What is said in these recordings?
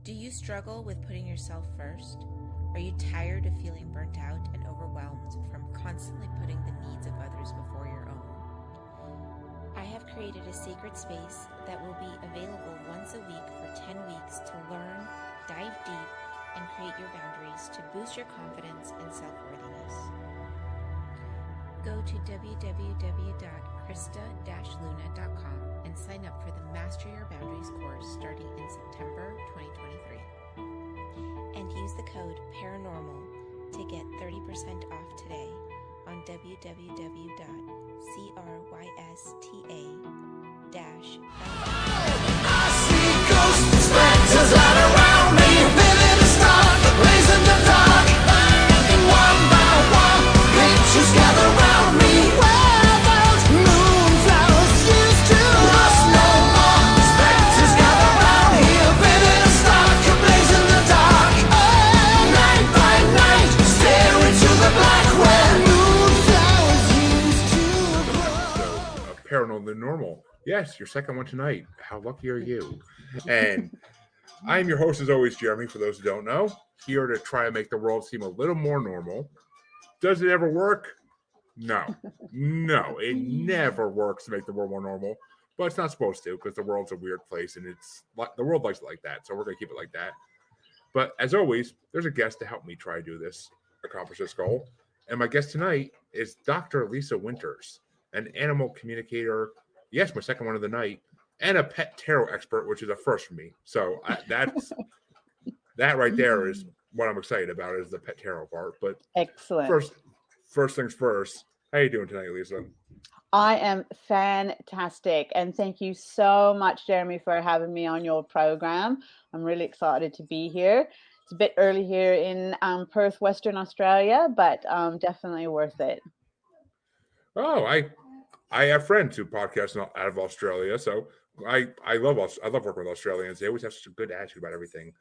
Do you struggle with putting yourself first? Are you tired of feeling burnt out and overwhelmed from constantly putting the needs of others before your own? I have created a sacred space that will be available once a week for 10 weeks to learn, dive deep, and create your boundaries to boost your confidence and self-worthiness. Go to www.krista-luna.com and sign up for the Master Your Boundaries course starting in September 2023. And use the code PARANORMAL to get 30% off today on www.crYsta-boundaries.com. I see ghosts, specters all around me, living a star, blazing the dark. One by one, pictures gather round me. Where those moonflowers used to lost no more. Specters gather round here, living a star, blazing the dark. Night by night, stare into the black where moonflowers used to grow. Paranormal. Yes, your second one tonight. How lucky are you? And I'm your host, as always, Jeremy, for those who don't know, here to try and make the world seem a little more normal. Does it ever work? No. No, it never works to make the world more normal, but it's not supposed to because the world's a weird place and it's the world likes it like that, so we're going to keep it like that. But as always, there's a guest to help me try to do this, accomplish this goal. And my guest tonight is Dr. Lisa Winters, an animal communicator. Yes, my second one of the night, and a pet tarot expert, which is a first for me. So that right there is what I'm excited about, is the pet tarot part. But Excellent. First things first. How you doing tonight, Lisa? I am fantastic, and thank you so much, Jeremy, for having me on your program. I'm really excited to be here. It's a bit early here in Perth, Western Australia, but definitely worth it. Oh, I have friends who podcast out of Australia, so I love working with Australians. They always have such a good attitude about everything.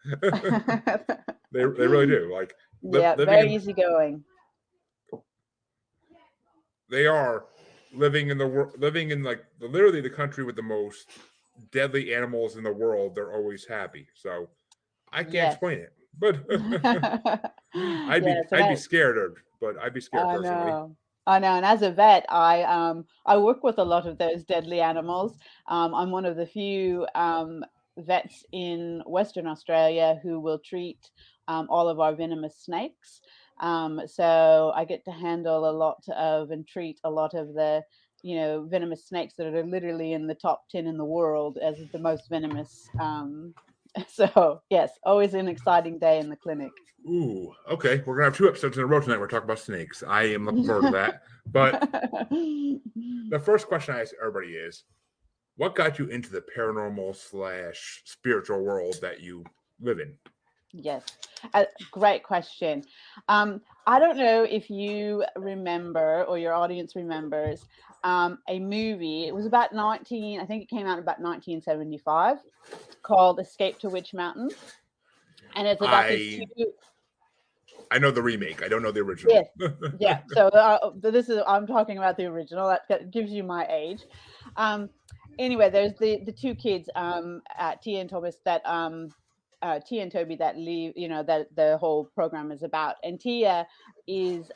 They really do. Like very easygoing. They are living in like literally the country with the most deadly animals in the world. They're always happy. So I can't explain it, but I'd be scared personally. I know, and as a vet, I work with a lot of those deadly animals. I'm one of the few vets in Western Australia who will treat all of our venomous snakes. So I get to handle a lot of and treat a lot of the venomous snakes that are literally in the top 10 in the world as the most venomous. So yes, always an exciting day in the clinic. Ooh, okay. We're gonna have 2 episodes in a row tonight. We're talking about snakes. I am looking forward to that. But the first question I ask everybody is, what got you into the paranormal / spiritual world that you live in? Yes, great question. I don't know if you remember or your audience remembers a movie. It was about I think it came out about 1975, called Escape to Witch Mountain. And it's about these two. I know the remake. I don't know the original. Yes. Yeah. So I'm talking about the original. That gives you my age. Anyway, there's the two kids, Tia and Thomas, that Tia and Toby, that leave, that the whole program is about. And Tia is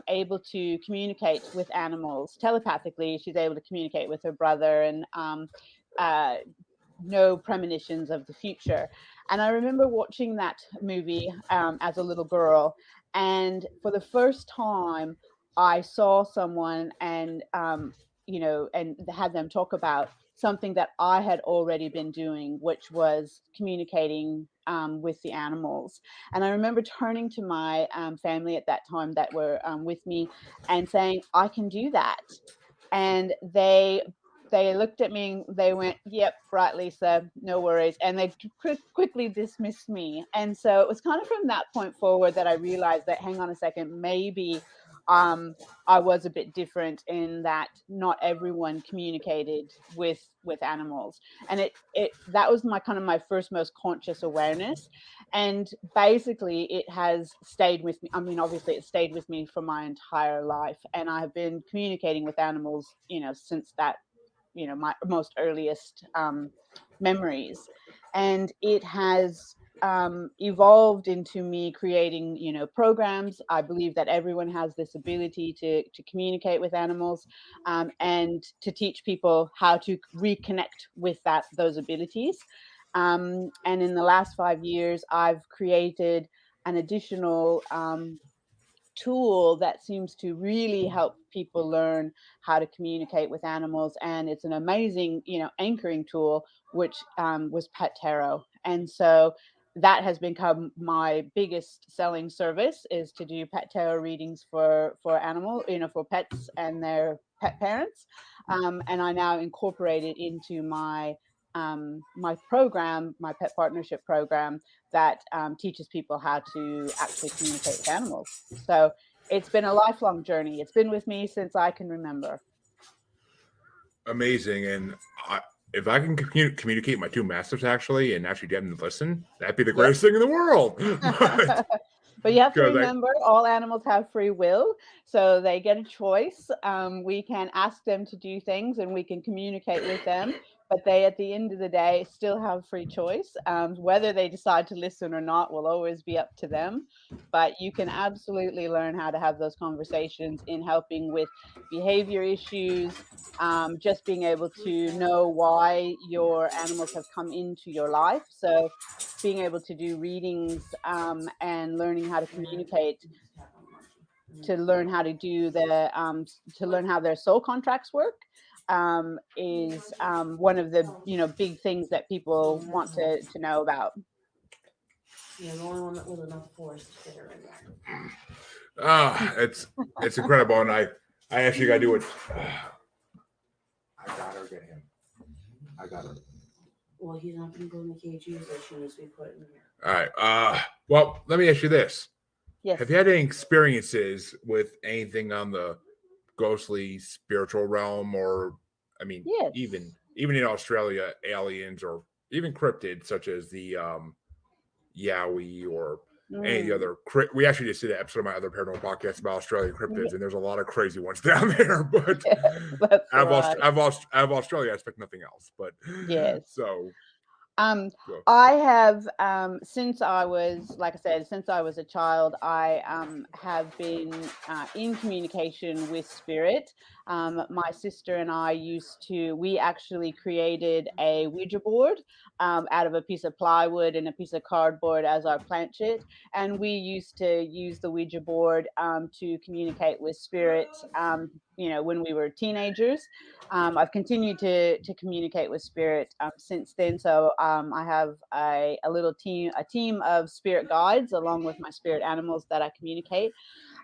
able to communicate with animals telepathically. She's able to communicate with her brother and no premonitions of the future. And I remember watching that movie as a little girl, and for the first time I saw someone and and had them talk about something that I had already been doing, which was communicating with the animals. And I remember turning to my family at that time that were with me and saying, I can do that. And they looked at me and they went, yep, right, Lisa, no worries. And they quickly dismissed me. And so it was kind of from that point forward that I realized that, hang on a second, maybe I was a bit different in that not everyone communicated with animals. And that was my first most conscious awareness. And basically it has stayed with me. I mean, obviously it stayed with me for my entire life. And I have been communicating with animals, since that, my most earliest memories. And it has evolved into me creating, programs. I believe that everyone has this ability to communicate with animals, and to teach people how to reconnect with those abilities. And in the last 5 years, I've created an additional tool that seems to really help people learn how to communicate with animals, and it's an amazing anchoring tool, which was pet tarot. And so that has become my biggest selling service, is to do pet tarot readings for animal, for pets and their pet parents. And I now incorporate it into my my program, my pet partnership program, that teaches people how to actually communicate with animals. So it's been a lifelong journey. It's been with me since I can remember. Amazing. And if I can communicate my two masters actually and actually get them to listen, that'd be the greatest thing in the world. But you have to remember, all animals have free will, so they get a choice. We can ask them to do things and we can communicate with them, but they, at the end of the day, still have free choice. Whether they decide to listen or not will always be up to them. But you can absolutely learn how to have those conversations in helping with behavior issues, just being able to know why your animals have come into your life. So being able to do readings, and learning how to communicate, to learn how to do to learn how their soul contracts work, is one of the big things that people want to know about. Yeah, the only one that was enough force to fit her in there. It's incredible, and I actually got to do it. I got her, get him. I got her. Well, he's not going to go in the cage either. She needs to be put in here. All right. Well, let me ask you this. Yes. Have you had any experiences with anything on the ghostly spiritual realm, or Yes. even in Australia, aliens, or even cryptids such as the Yowie or any other? We actually just did an episode of my other paranormal podcast about Australian cryptids, and there's a lot of crazy ones down there. But out of Australia, I expect nothing else. But yes. So I have, since I was, like I said, since I was a child, I have been in communication with spirit. My sister and I we actually created a Ouija board out of a piece of plywood and a piece of cardboard as our planchette. And we used to use the Ouija board to communicate with spirit, when we were teenagers. I've continued to communicate with spirit since then. So I have a team of spirit guides along with my spirit animals that I communicate.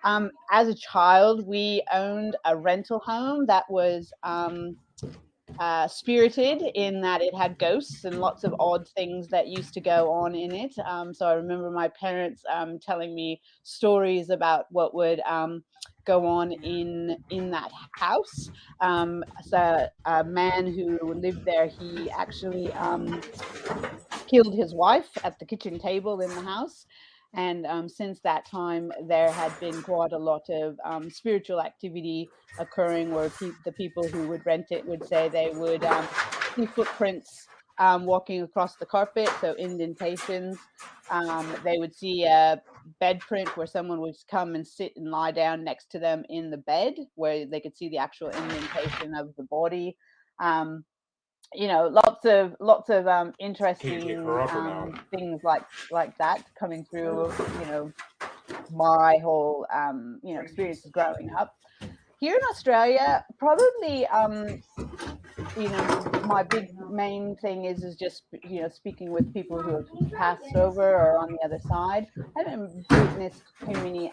As a child, we owned a rental home that was spirited, in that it had ghosts and lots of odd things that used to go on in it. So I remember my parents telling me stories about what would go on in that house. So a man who lived there, he actually killed his wife at the kitchen table in the house. And since that time, there had been quite a lot of spiritual activity occurring, where the people who would rent it would say they would see footprints walking across the carpet, so indentations. They would see a bed print where someone would come and sit and lie down next to them in the bed, where they could see the actual indentation of the body. Lots of interesting things like that coming through, my whole experiences growing up. Here in Australia, probably my big main thing is just speaking with people who have passed over or on the other side. I haven't witnessed too many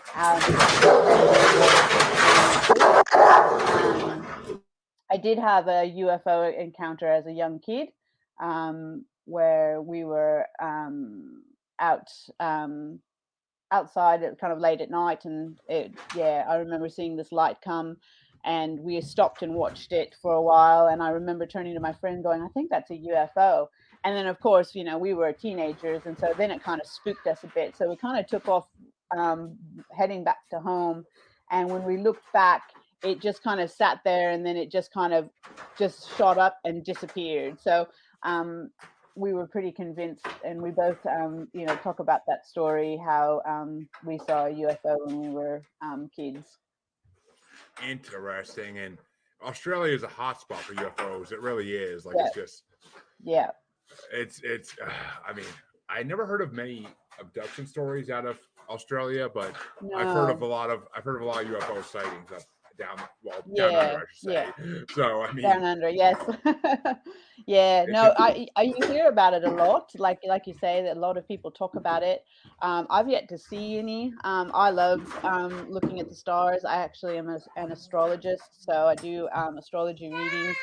I did have a UFO encounter as a young kid, where we were outside at kind of late at night, and I remember seeing this light come, and we stopped and watched it for a while. And I remember turning to my friend going, "I think that's a UFO." And then, of course, we were teenagers, and so then it kind of spooked us a bit. So we kind of took off, heading back to home. And when we looked back, it just kind of sat there, and then it just kind of just shot up and disappeared. So we were pretty convinced, and we both, talk about that story, how we saw a UFO when we were kids. Interesting. And Australia is a hotspot for UFOs. It really is. Like, Yeah. it's just, Yeah. it's. I mean, I never heard of many abduction stories out of Australia, but I've heard of a lot of UFO sightings up down down under, I should say. So I mean, down under, yes. Yeah, no, you hear about it a lot. Like you say, that a lot of people talk about it. I've yet to see any. I love looking at the stars. I actually am an astrologist, so I do astrology readings.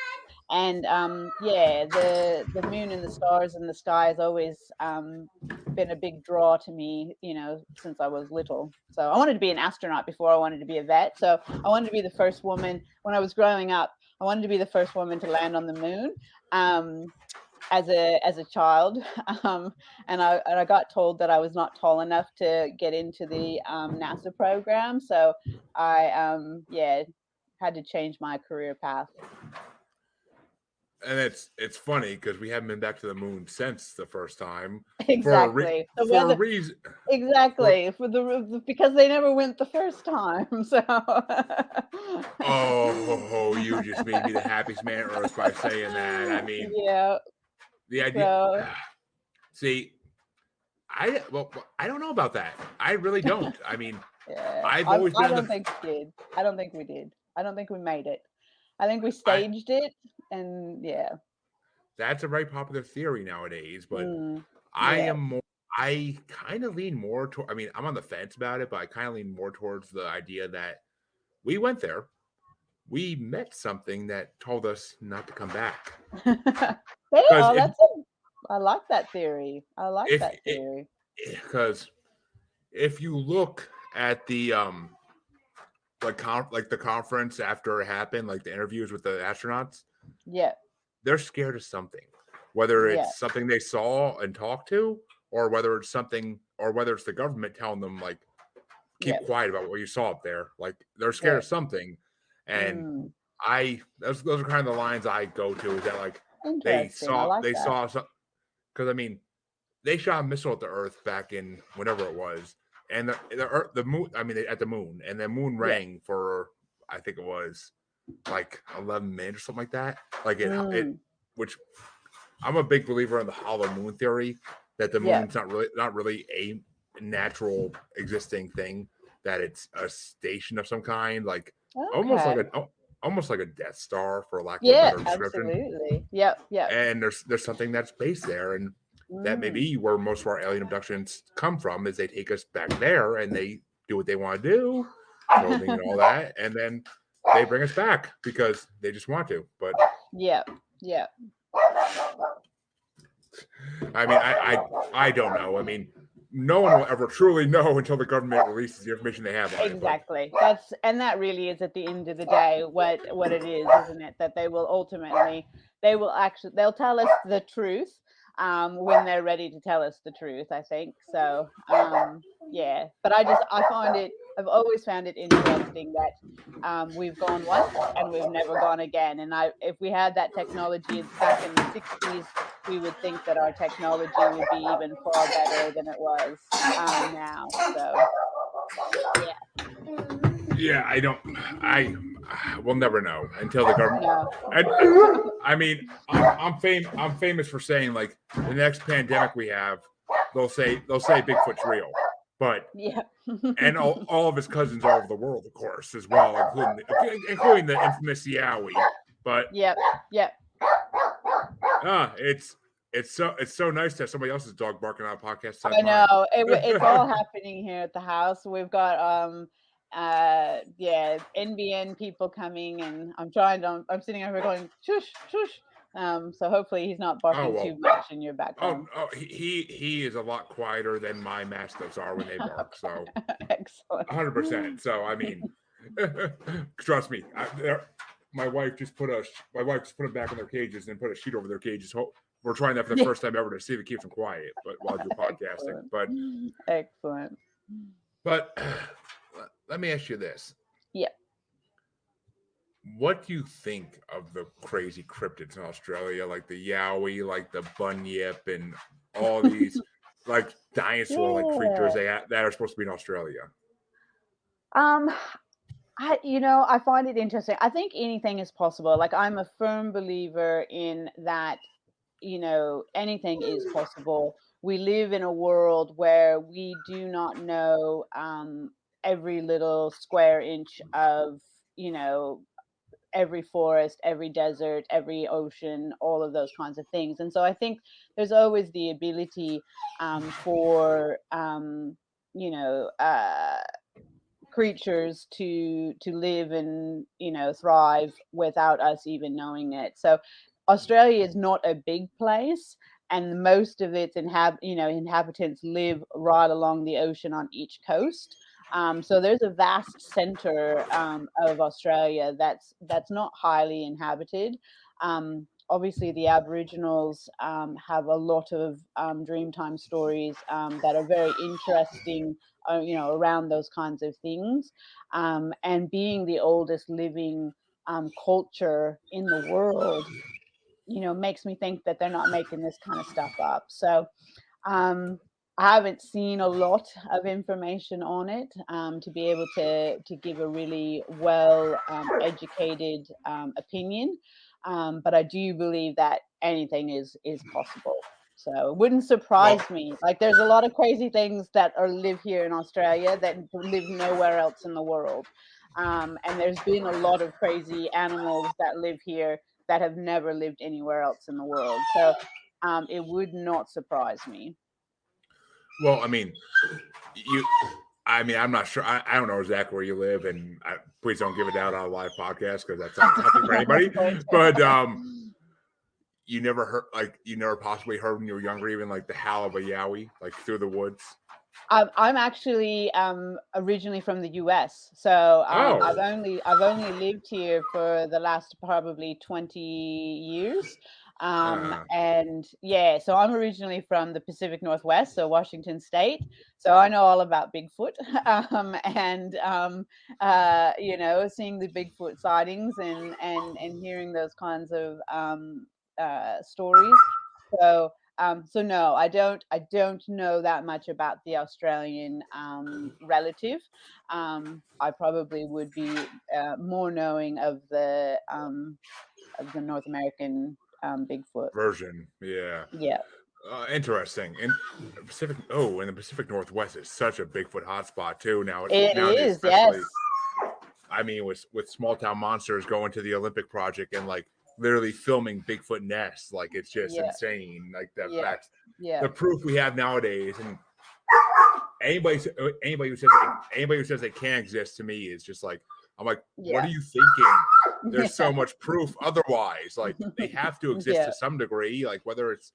And the moon and the stars and the sky has always been a big draw to me, since I was little. So I wanted to be an astronaut before I wanted to be a vet. So I wanted to be the first woman when I was growing up. I wanted to be the first woman to land on the moon as a child, and I got told that I was not tall enough to get into the NASA program. So I had to change my career path. and it's funny because we haven't been back to the moon since the first time. Exactly. For a reason. Exactly. Because they never went the first time. So. Oh, you just made me the happiest man on earth by saying that. I mean, yeah. The idea. See, I don't know about that. I really don't. I mean, I've always been. I don't think we did. I don't think we did. I don't think we made it. I think we staged it, and yeah. That's a very popular theory nowadays, but I kind of lean more toward. I mean, I'm on the fence about it, but I kind of lean more towards the idea that we went there, we met something that told us not to come back. I like that theory. Because if you look at the the conference after it happened, like the interviews with the astronauts, they're scared of something, whether it's something they saw and talked to, or whether it's the government telling them like keep quiet about what you saw up there. Like they're scared of something, and those are kind of the lines I go to. Is that like they saw something? Because I mean, they shot a missile at the Earth back in whenever it was, and the moon. I mean, at the moon, and the moon rang for I think it was like 11 minutes or something like that. Like it, which I'm a big believer in the hollow moon theory, that the moon's not really a natural existing thing, that it's a station of some kind, like almost like a Death Star, for lack of a better description. Absolutely. Yep. And there's something that's based there, and that may be where most of our alien abductions come from, is they take us back there and they do what they want to do, clothing and all that, and then they bring us back because they just want to. But yeah. I mean, I don't know. I mean, no one will ever truly know until the government releases the information they have on exactly. That really is at the end of the day what it is, isn't it? That they will ultimately they'll tell us the truth when they're ready to tell us the truth, I think. So but I've always found it interesting that we've gone once and we've never gone again. And if we had that technology back in the 60s, we would think that our technology would be even far better than it was now. So I will never know until the government. I mean, I'm famous for saying, like, the next pandemic we have, they'll say Bigfoot's real, but and all of his cousins all over the world, of course, as well, including the infamous Yowie. But it's so nice to have somebody else's dog barking on a podcast. I know it's all happening here at the house. We've got NBN people coming, and I'm sitting over here going shush shush. So hopefully he's not barking too much in your background. He is a lot quieter than my mastiffs are when they bark. So excellent, 100%. So I mean, trust me. My wife just put them back in their cages and put a sheet over their cages. We're trying that for the first time ever to see if it keeps them quiet, but while you're podcasting. But excellent. But let me ask you this. Yeah. what do you think of the crazy cryptids in Australia, like the Yowie, like the bunyip, and all these like dinosaur-like creatures Yeah. that are supposed to be in Australia? Um, I find it interesting. I think anything is possible. Like I'm a firm believer in that, anything is possible. We live in a world where we do not know every little square inch of, you know, every forest, every desert, every ocean, all of those kinds of things. And so I think there's always the ability for, you know, uh, creatures to live and thrive without us even knowing it. So Australia is not a big place, and most of its inhabitants live right along the ocean on each coast. So there's a vast center of Australia that's not highly inhabited. Obviously, the Aboriginals have a lot of Dreamtime stories that are very interesting, around those kinds of things. And being the oldest living culture in the world, makes me think that they're not making this kind of stuff up. So um, I haven't seen a lot of information on it to be able to give a really well educated opinion. But I do believe that anything is possible. So it wouldn't Well, surprise me. Like there's a lot of crazy things that are live here in Australia that live nowhere else in the world. And there's been a lot of crazy animals that live here that have never lived anywhere else in the world. So it would not surprise me. well, I mean, you. I mean, I'm not sure. I don't know exactly where you live, and please don't give it out on a live podcast because that's not healthy for Of anybody. course. But you never possibly heard when you were younger, even like the howl of a yowie, like through the woods. I'm actually originally from the US, so I've Oh, only lived here for the last probably 20 years. uh, And yeah, so I'm originally from the Pacific Northwest, so Washington State. So I know all about Bigfoot, and seeing the Bigfoot sightings and hearing those kinds of stories. So so no, I don't know that much about the Australian relative. I probably would be more knowing of the North American Bigfoot. version, yeah. Yeah, Interesting. And Pacific. Oh, and the Pacific Northwest is such a Bigfoot hotspot too. it Nowadays, is. especially. Yes. I mean, with small town monsters going to the Olympic project and like literally filming Bigfoot nests, like it's just Yeah. insane. Like the Yeah. facts, Yeah. the proof we have nowadays, and anybody who says they can't exist to me is just like I'm like, what Yeah. are you thinking? There's so Yeah. much proof otherwise. Like they have to exist Yeah. to some degree. Like whether it's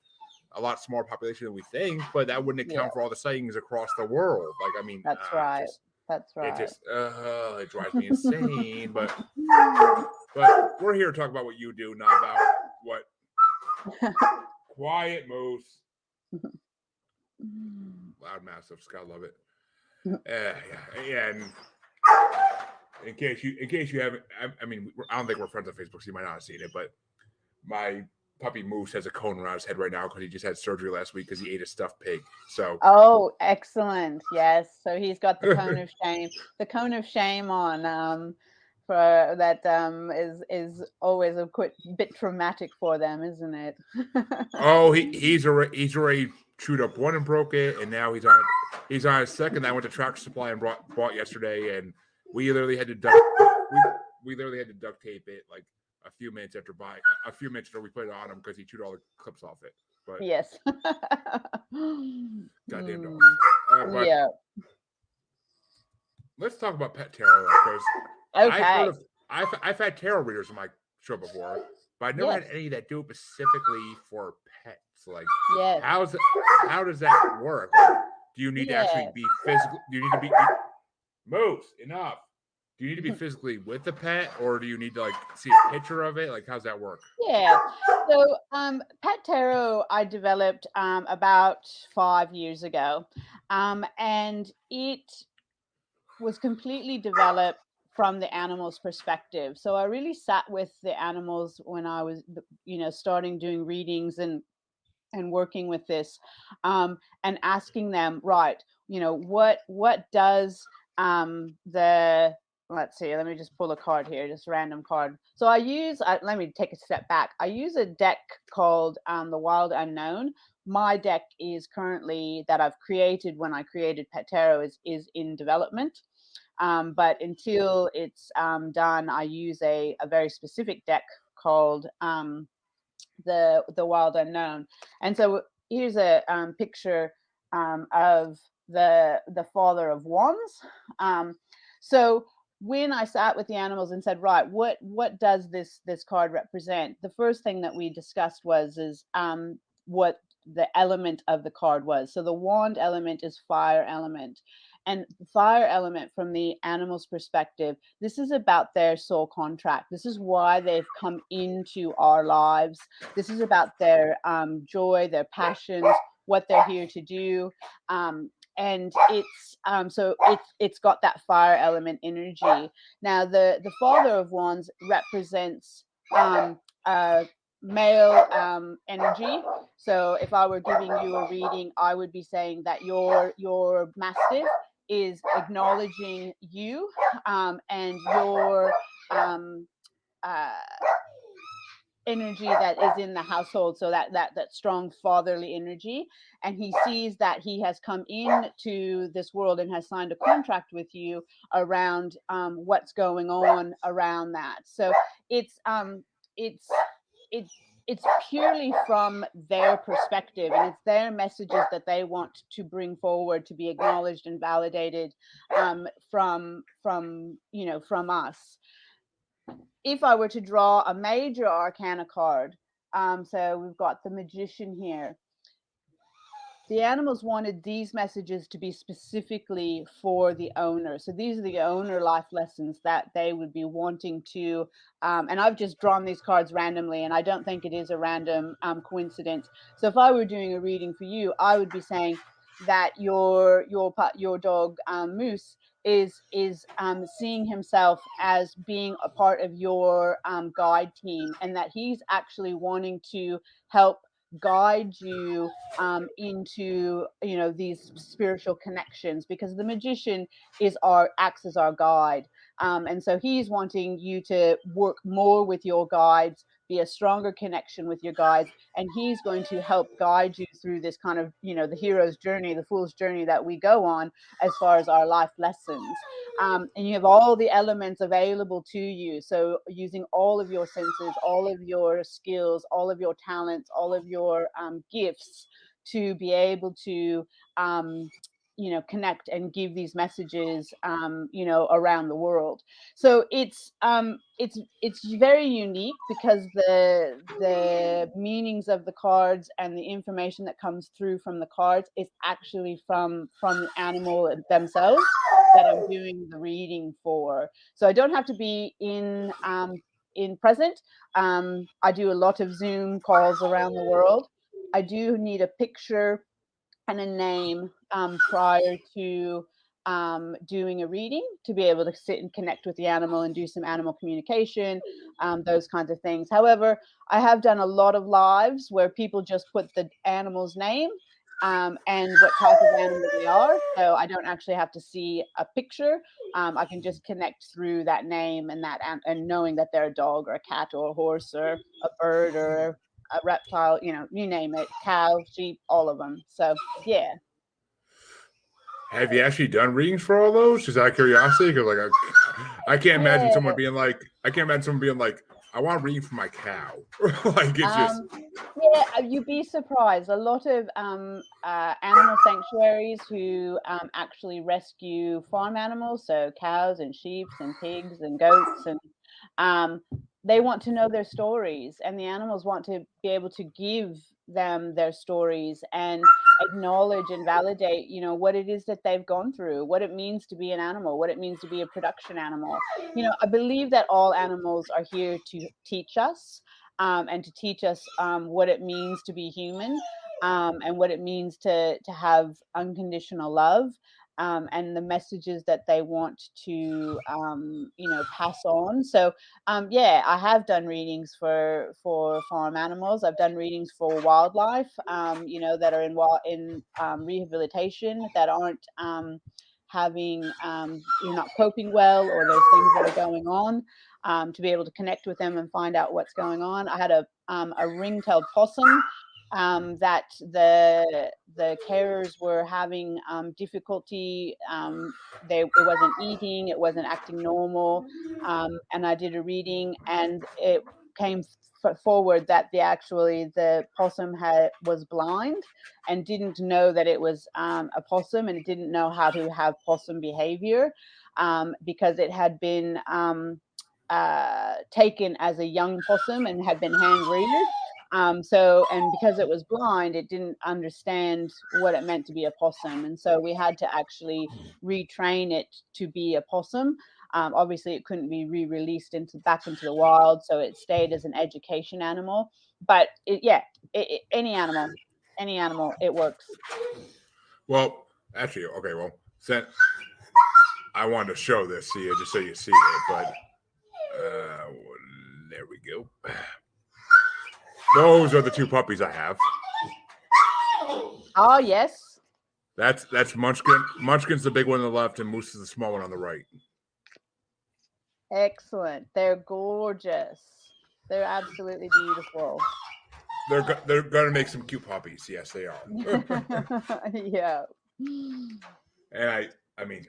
a lot smaller population than we think, but that wouldn't Yeah. account for all the sightings across the world. Like I mean, That's right. just That's it right. just it drives me insane. But we're here to talk about what you do, not about what quiet moose. Loud massive, Scott love it. Yeah, and in case you haven't, I mean, I don't think we're friends on Facebook, so you might not have seen it, but my puppy Moose has a cone around his head right now because he just had surgery last week because he ate a stuffed pig. So Oh, excellent. Yes. So he's got the cone of shame. The cone of shame on for that is always a bit traumatic for them, isn't it? oh, he's already chewed up one and broke it, and now he's on his second. I went to Tractor Supply and bought yesterday, and we literally had to duct we literally had to duct tape it like a few minutes after we put it on him because he chewed all the clips off it. But Yes. goddamn dog. Mm, But yeah. let's talk about pet tarot because I've heard Okay. of I've had tarot readers on my show before, but I've never Yes. had any that do it specifically for pets. Like, Yes. how does that work? Like, do you need to actually Yes. be physical? Do you need to be Moose? Enough. Do you need to be physically with the pet, or do you need to like see a picture of it? Like, how's that work? Yeah. So, Pet Tarot I developed about 5 years ago, and it was completely developed from the animal's perspective. So I really sat with the animals when I was, starting doing readings and working with this, and asking them, right, what does the let's see, let me just pull a card here, just random card. So let me take a step back. I use a deck called the Wild Unknown. My deck is currently, that I've created when I created Pet Tarot, is in development. But until it's done, I use a very specific deck called the Wild Unknown. And so here's a picture of the Father of Wands. So when I sat with the animals and said, right, what does this card represent? The first thing that we discussed was what the element of the card was. So the wand element is fire element. And fire element, from the animal's perspective, this is about their soul contract. This is why they've come into our lives. This is about their joy, their passions, what they're here to do. And it's it's got that fire element energy. Now the Father of Wands represents male energy. So if I were giving you a reading, I would be saying that your mastiff is acknowledging you, and your energy that is in the household. So that strong fatherly energy, and he sees that he has come into this world and has signed a contract with you around what's going on around that. So it's it's purely from their perspective, and it's their messages that they want to bring forward to be acknowledged and validated from us. If I were to draw a major arcana card, so we've got the Magician here. The animals wanted these messages to be specifically for the owner. So these are the owner life lessons that they would be wanting to, and I've just drawn these cards randomly, and I don't think it is a random coincidence. So if I were doing a reading for you, I would be saying that your dog Moose is seeing himself as being a part of your guide team, and that he's actually wanting to help guide you into these spiritual connections, because the Magician acts as our guide, and so he's wanting you to work more with your guides, be a stronger connection with your guides, and he's going to help guide you through this kind of the hero's journey, the fool's journey that we go on as far as our life lessons. And you have all the elements available to you. So using all of your senses, all of your skills, all of your talents, all of your gifts to be able to, connect and give these messages, around the world. So it's very unique, because the meanings of the cards and the information that comes through from the cards is actually from the animal themselves that I'm doing the reading for. So I don't have to be in present. I do a lot of Zoom calls around the world. I do need a picture and a name prior to doing a reading, to be able to sit and connect with the animal and do some animal communication, those kinds of things. However, I have done a lot of lives where people just put the animal's name and what type of animal they are. So I don't actually have to see a picture. I can just connect through that name and knowing that they're a dog or a cat or a horse or a bird or a reptile, you name it, cow, sheep, all of them. So yeah. Have you actually done readings for all those? Just out of curiosity, because like I can't imagine someone being like, I want a reading for my cow. Like it's just. Yeah, you'd be surprised. A lot of animal sanctuaries who actually rescue farm animals, so cows and sheep and pigs and goats, and they want to know their stories, and the animals want to be able to give them their stories and acknowledge and validate, what it is that they've gone through, what it means to be an animal, what it means to be a production animal. I believe that all animals are here to teach us, and to teach us what it means to be human, and what it means to have unconditional love. and the messages that they want to, pass on. So, yeah, I have done readings for farm animals. I've done readings for wildlife, that are in rehabilitation, that aren't having, you're not coping well, or there's things that are going on. To be able to connect with them and find out what's going on. I had a ring-tailed possum that the carers were having difficulty. It wasn't eating, it wasn't acting normal, and I did a reading, and it came forward that the possum was blind and didn't know that it was a possum, and it didn't know how to have possum behavior, because it had been taken as a young possum and had been hand reared. And because it was blind, it didn't understand what it meant to be a possum. And so we had to actually retrain it to be a possum. Obviously, it couldn't be re-released back into the wild, so it stayed as an education animal. But any animal, it works. Well, actually, okay. Well, since I wanted to show this to you, just so you see it, but there we go. Those are the two puppies I have. Oh, yes. That's Munchkin. Munchkin's the big one on the left, and Moose is the small one on the right. Excellent. They're gorgeous. They're absolutely beautiful. They're gonna make some cute puppies. Yes, they are. Yeah. And I mean,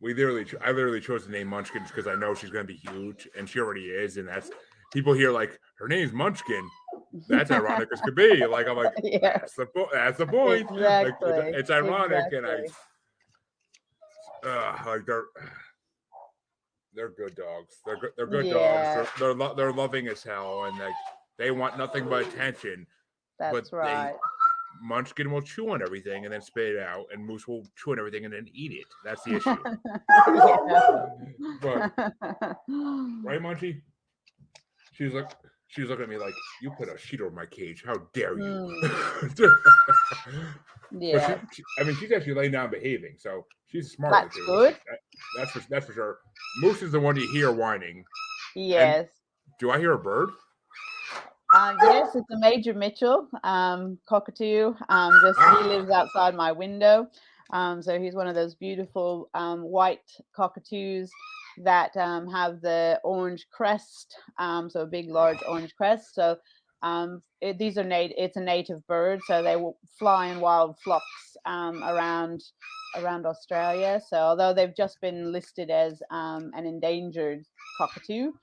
I literally chose the name Munchkin because I know she's gonna be huge, and she already is. And that's people hear like her name's Munchkin. That's ironic as could be. Like I'm like, Yeah. that's the point. Exactly. Like, it's ironic, Exactly. and like they're good dogs. They're good Yeah. dogs. They're loving as hell, and like they want nothing but attention. That's right. Munchkin will chew on everything and then spit it out, and Moose will chew on everything and then eat it. That's the issue. But, right, Munchie? She's looking at me like, you put a sheet over my cage. How dare you? Yeah. But she's actually laying down behaving, so she's smart. That's good. That's for sure. Moose is the one you hear whining. Yes. And do I hear a bird? Yes, it's a Major Mitchell cockatoo. He lives outside my window. So he's one of those beautiful white cockatoos that have the orange crest. So a big, large orange crest. So it's a native bird. So they will fly in wild flocks around Australia. So although they've just been listed as an endangered cockatoo,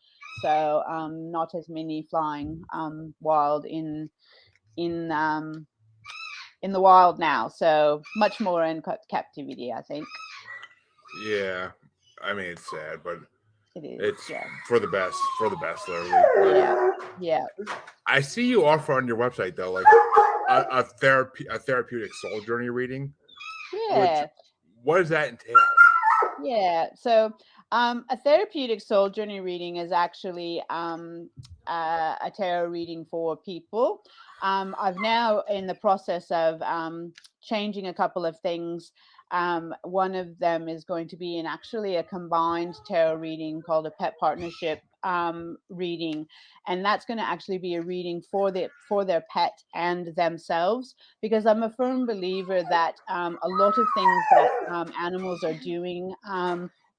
so not as many flying wild in the wild now. So much more in captivity, I think. Yeah, I mean it's sad, but it is. It's for the best, literally. Yeah. I see you offer on your website though, like a therapeutic soul journey reading. Yeah. What does that entail? Yeah. So a therapeutic soul journey reading is actually a tarot reading for people. I've now in the process of changing a couple of things. One of them is going to be actually a combined tarot reading called a pet partnership reading, and that's going to actually be a reading for their pet and themselves, because I'm a firm believer that a lot of things that animals are doing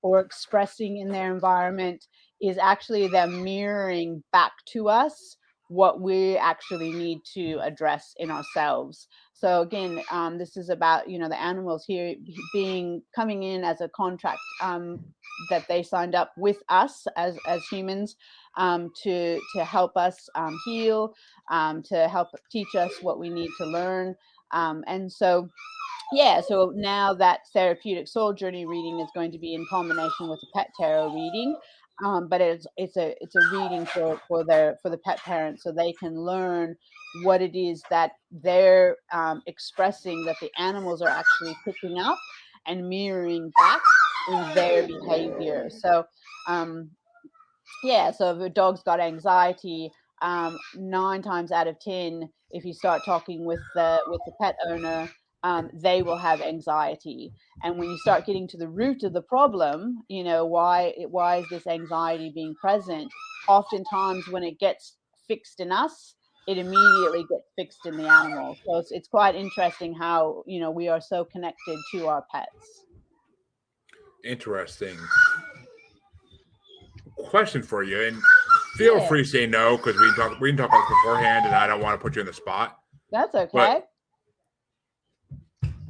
or expressing in their environment is actually them mirroring back to us what we actually need to address in ourselves. So again, this is about, the animals here coming in as a contract that they signed up with us as humans to help us heal, to help teach us what we need to learn. And so now that therapeutic soul journey reading is going to be in combination with a pet tarot reading. But it's a reading for the pet parents, so they can learn what it is that they're expressing, that the animals are actually picking up and mirroring back in their behavior. So so if a dog's got anxiety, 9 times out of 10, if you start talking with the pet owner, they will have anxiety. And when you start getting to the root of the problem, why is this anxiety being present? Oftentimes when it gets fixed in us, it immediately gets fixed in the animal. So it's quite interesting how, we are so connected to our pets. Interesting. Question for you, and feel Yeah. free to say no, because we can talk about this beforehand, and I don't want to put you in the spot. That's okay. But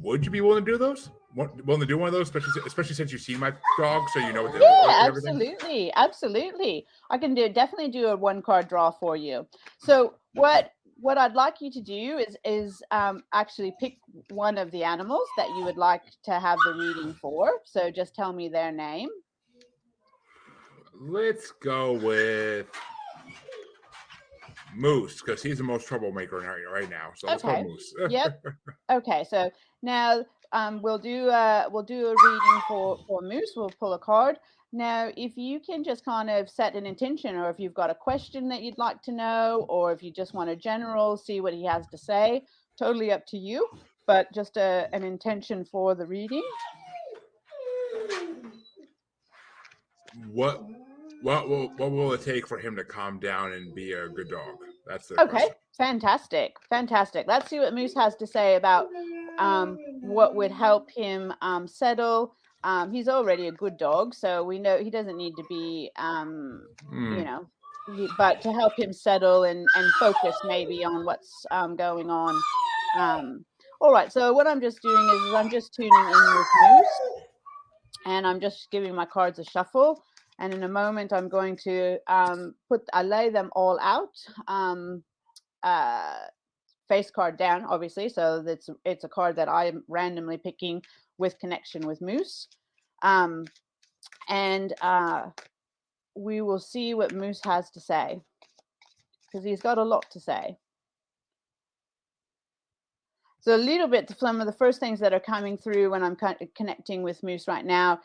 would you be willing to do those? Willing to do one of those, especially since you've seen my dog, so you know what they look like and everything? Absolutely. I can definitely do a 1-card draw for you. So what I'd like you to do is actually pick one of the animals that you would like to have the reading for. So just tell me their name. Let's go with Moose, because he's the most troublemaker right now. So let's go Moose. Yep. Okay. So now we'll do a reading for Moose. We'll pull a card. Now, if you can just kind of set an intention, or if you've got a question that you'd like to know, or if you just want a general, see what he has to say, totally up to you. But just an intention for the reading. What will it take for him to calm down and be a good dog? That's the Okay. question. Fantastic. Let's see what Moose has to say about what would help him settle. He's already a good dog, so we know he doesn't need to be, but to help him settle and focus maybe on what's going on. All right. So what I'm just doing is I'm just tuning in with Moose, and I'm just giving my cards a shuffle. And in a moment, I'm going to I lay them all out. Face card down, obviously, so it's a card that I'm randomly picking with connection with Moose, and we will see what Moose has to say, because he's got a lot to say. So a little bit, some of the first things that are coming through when I'm connecting with Moose right now,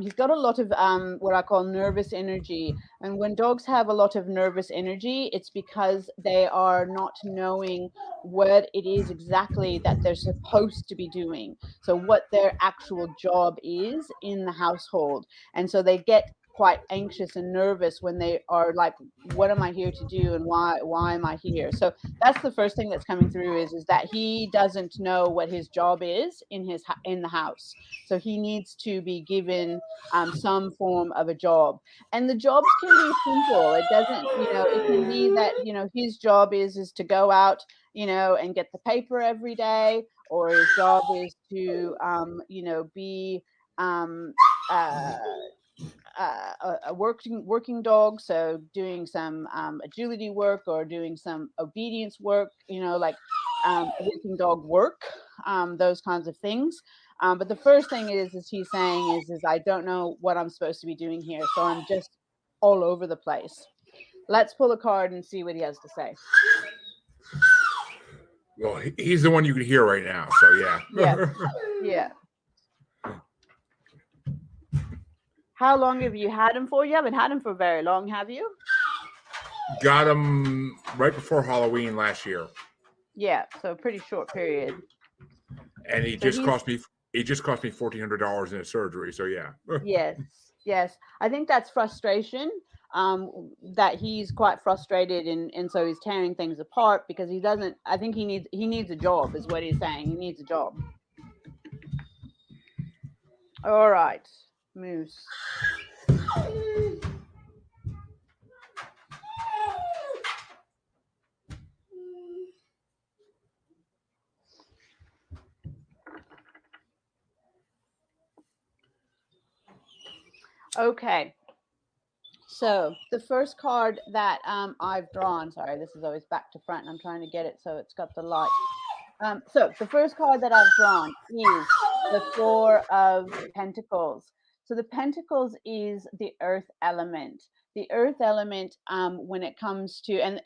he's got a lot of what I call nervous energy. And when dogs have a lot of nervous energy, it's because they are not knowing what it is exactly that they're supposed to be doing. So what their actual job is in the household. And so they get quite anxious and nervous when they are like, what am I here to do, and why am I here? So that's the first thing that's coming through is that he doesn't know what his job is in the house. So he needs to be given some form of a job. And the jobs can be simple. It doesn't, it can be that, his job is to go out, and get the paper every day, or his job is to, be a working dog, so doing some agility work or doing some obedience work, like working dog work, those kinds of things. But the first thing is he's saying is I don't know what I'm supposed to be doing here, so I'm just all over the place. Let's pull a card and see what he has to say. Well, he's the one you can hear right now, so yeah. Yeah. How long have you had him for? You haven't had him for very long, have you? Got him right before Halloween last year. Yeah, so a pretty short period. And he just cost me $1,400 in a surgery. So yeah. Yes. I think that's frustration. That he's quite frustrated, and so he's tearing things apart because he doesn't. I think he needs a job, is what he's saying. He needs a job. All right, Moose. Okay. So the first card that I've drawn, sorry, this is always back to front, and I'm trying to get it so it's got the light. So the first card that I've drawn is the Four of Pentacles. So the Pentacles is the earth element. The earth element, when it comes to, and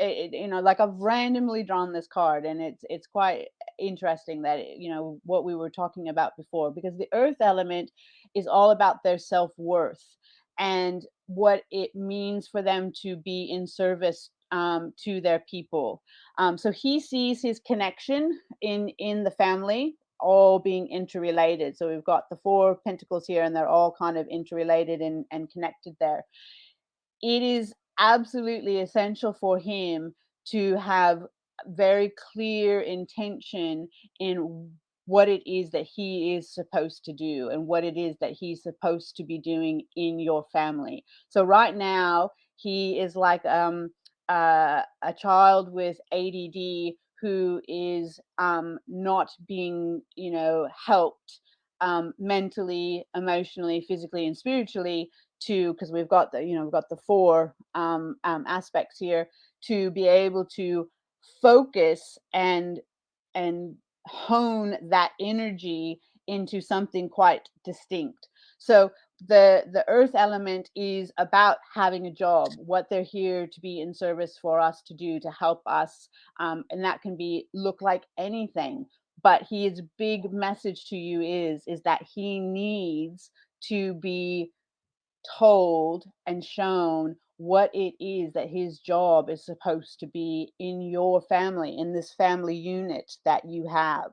like I've randomly drawn this card, and it's quite interesting that what we were talking about before, because the earth element is all about their self-worth and what it means for them to be in service to their people. So he sees his connection in the family all being interrelated. So we've got the 4 pentacles here, and they're all kind of interrelated and connected there. It is absolutely essential for him to have very clear intention in what it is that he is supposed to do and what it is that he's supposed to be doing in your family. So right now he is like a child with ADD who is not being, helped mentally, emotionally, physically, and spiritually, to, because we've got the 4 aspects here, to be able to focus and hone that energy into something quite distinct. So the earth element is about having a job, what they're here to be in service for us to do, to help us, and that can be look like anything. But his big message to you is that he needs to be told and shown what it is that his job is supposed to be in your family, in this family unit that you have.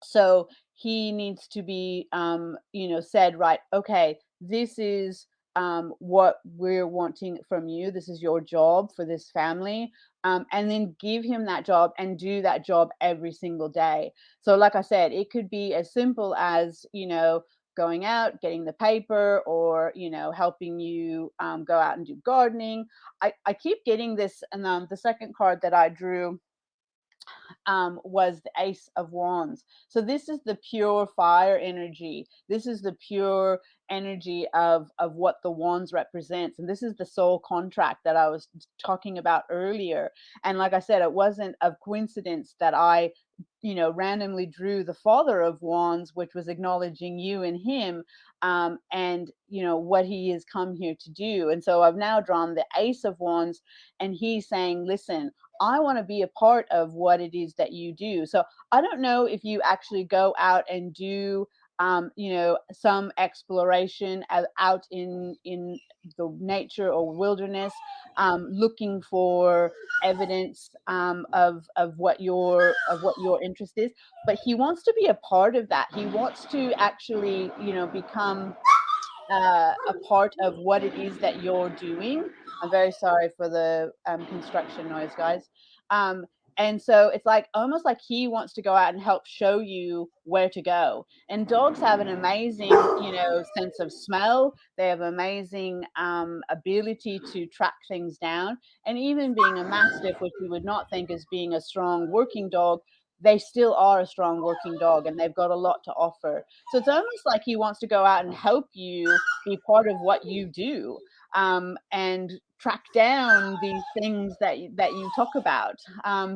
So he needs to be, said, right, okay, this is what we're wanting from you. This is your job for this family. And then give him that job and do that job every single day. So like I said, it could be as simple as, going out, getting the paper, or, helping you go out and do gardening. I keep getting this, and the second card that I drew was the Ace of Wands. So this is the pure fire energy. This is the pure energy of what the wands represents, and this is the soul contract that I was talking about earlier. And like I said, it wasn't a coincidence that I randomly drew the Father of Wands, which was acknowledging you and him, and what he has come here to do. And so I've now drawn the Ace of Wands, and he's saying, listen, I want to be a part of what it is that you do. So I don't know if you actually go out and do some exploration out in the nature or wilderness, looking for evidence of what your interest is. But he wants to be a part of that. He wants to actually become a part of what it is that you're doing. I'm very sorry for the construction noise, guys. And so it's like almost like he wants to go out and help show you where to go. And dogs have an amazing, sense of smell. They have amazing ability to track things down. And even being a mastiff, which we would not think as being a strong working dog, they still are a strong working dog, and they've got a lot to offer. So it's almost like he wants to go out and help you be part of what you do, and track down these things that you talk about.